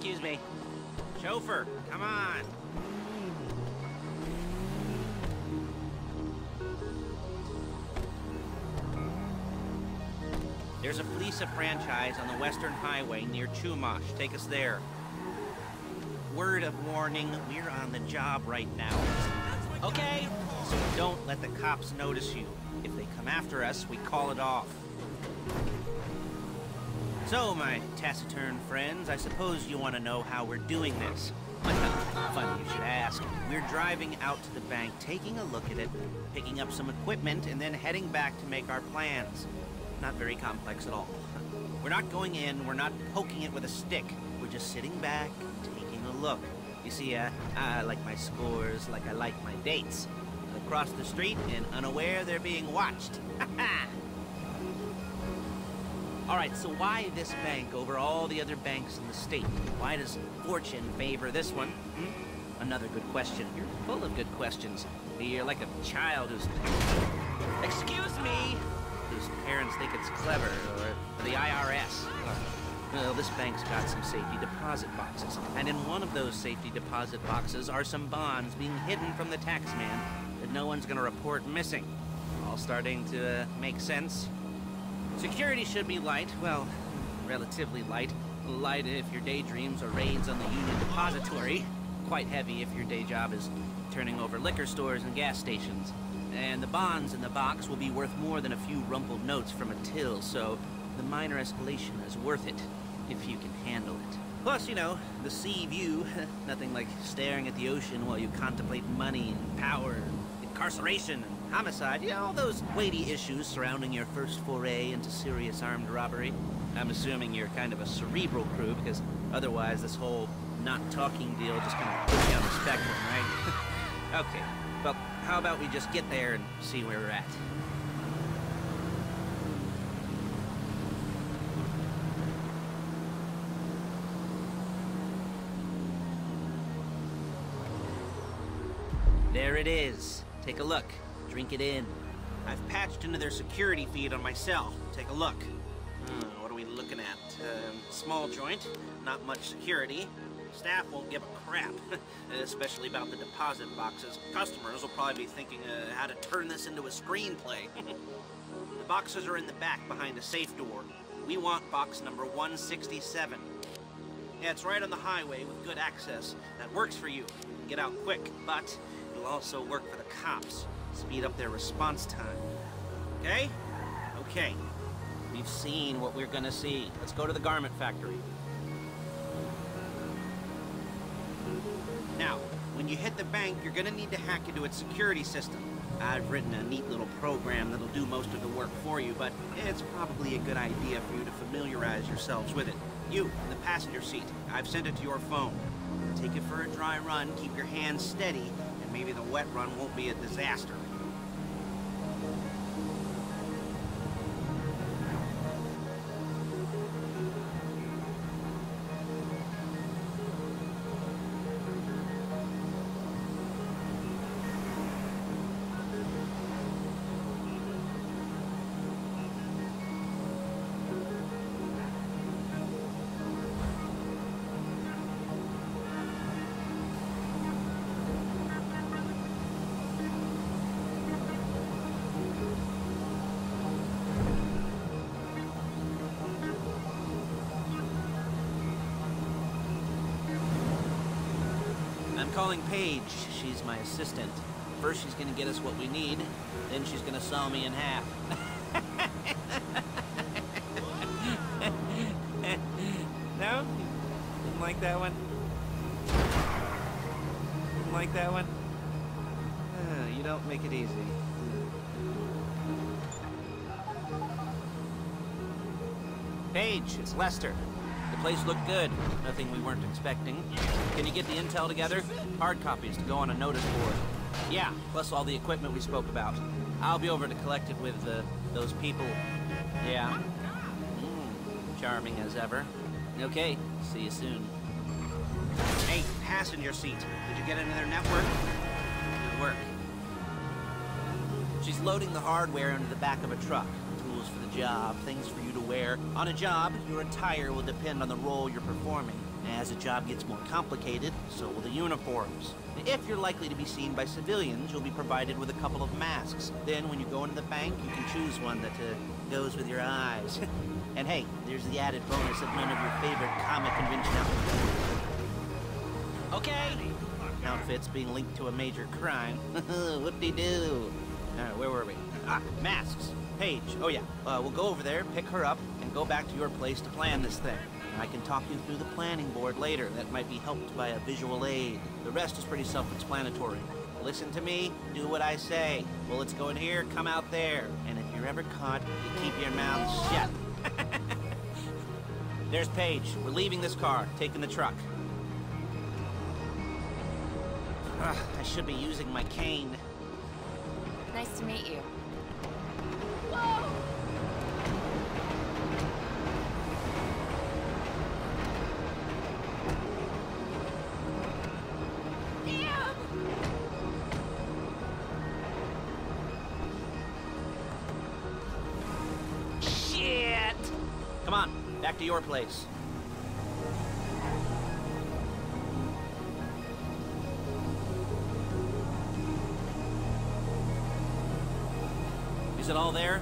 Excuse me. Chauffeur, come on. There's a Fleeca franchise on the Western Highway near Chumash. Take us there. Word of warning, we're on the job right now. Okay? So don't let the cops notice you. If they come after us, we call it off. So, my taciturn friends, I suppose you want to know how we're doing this. Funny you should ask. We're driving out to the bank, taking a look at it, picking up some equipment, and then heading back to make our plans. Not very complex at all. We're not going in, we're not poking it with a stick. We're just sitting back and taking a look. You see, I like my scores like I like my dates. Across the street and unaware they're being watched. Alright, so why this bank over all the other banks in the state? Why does fortune favor this one? Another good question. You're full of good questions. You're like a child who's... Excuse me! Whose parents think it's clever, or the IRS. Well, this bank's got some safety deposit boxes, and in one of those safety deposit boxes are some bonds being hidden from the tax man that no one's gonna report missing. All starting to make sense. Security should be light, well, relatively light. Light if your daydreams are raids on the Union Depository. Quite heavy if your day job is turning over liquor stores and gas stations. And the bonds in the box will be worth more than a few rumpled notes from a till, so the minor escalation is worth it, if you can handle it. Plus, you know, the sea view, nothing like staring at the ocean while you contemplate money and power, and incarceration and homicide, you know, all those weighty issues surrounding your first foray into serious armed robbery. I'm assuming you're kind of a cerebral crew, because otherwise this whole not talking deal just kind of puts you on the spectrum, right? Okay. Well, how about we just get there and see where we're at? There it is. Take a look. Drink it in. I've patched into their security feed on my cell. Take a look. What are we looking at? Small joint, not much security. Staff won't give a crap, especially about the deposit boxes. Customers will probably be thinking how to turn this into a screenplay. The boxes are in the back behind a safe door. We want box number 167. Yeah, it's right on the highway with good access. That works for you. You can get out quick, but it'll also work for the cops. Speed up their response time. Okay? Okay. We've seen what we're gonna see. Let's go to the garment factory. Now, when you hit the bank, you're gonna need to hack into its security system. I've written a neat little program that'll do most of the work for you, but it's probably a good idea for you to familiarize yourselves with it. You, in the passenger seat, I've sent it to your phone. Take it for a dry run, keep your hands steady, and maybe the wet run won't be a disaster. I'm calling Paige. She's my assistant. First she's gonna get us what we need, then she's gonna saw me in half. No? Didn't like that one? Didn't like that one? You don't make it easy. Paige, it's Lester. The place looked good. Nothing we weren't expecting. Can you get the intel together? Hard copies to go on a notice board. Yeah, plus all the equipment we spoke about. I'll be over to collect it with those people. Yeah. Charming as ever. Okay, see you soon. Hey, passenger seat. Did you get into their network? Good work. She's loading the hardware into the back of a truck. Tools for the job, things for you to wear. On a job, your attire will depend on the role you're performing. As the job gets more complicated, so will the uniforms. If you're likely to be seen by civilians, you'll be provided with a couple of masks. Then when you go into the bank, you can choose one that goes with your eyes. And hey, there's the added bonus of none of your favorite comic convention outfits. Okay! Outfits being linked to a major crime. Whoop-de-doo. Alright, where were we? Ah, masks. Paige. Oh yeah, we'll go over there, pick her up, and go back to your place to plan this thing. I can talk you through the planning board later. That might be helped by a visual aid. The rest is pretty self-explanatory. Listen to me, do what I say. Bullets go in here, come out there. And if you're ever caught, you keep your mouth shut. There's Paige. We're leaving this car, taking the truck. I should be using my cane. Nice to meet you. Whoa! Damn! Shit! Come on, back to your place. Is it all there?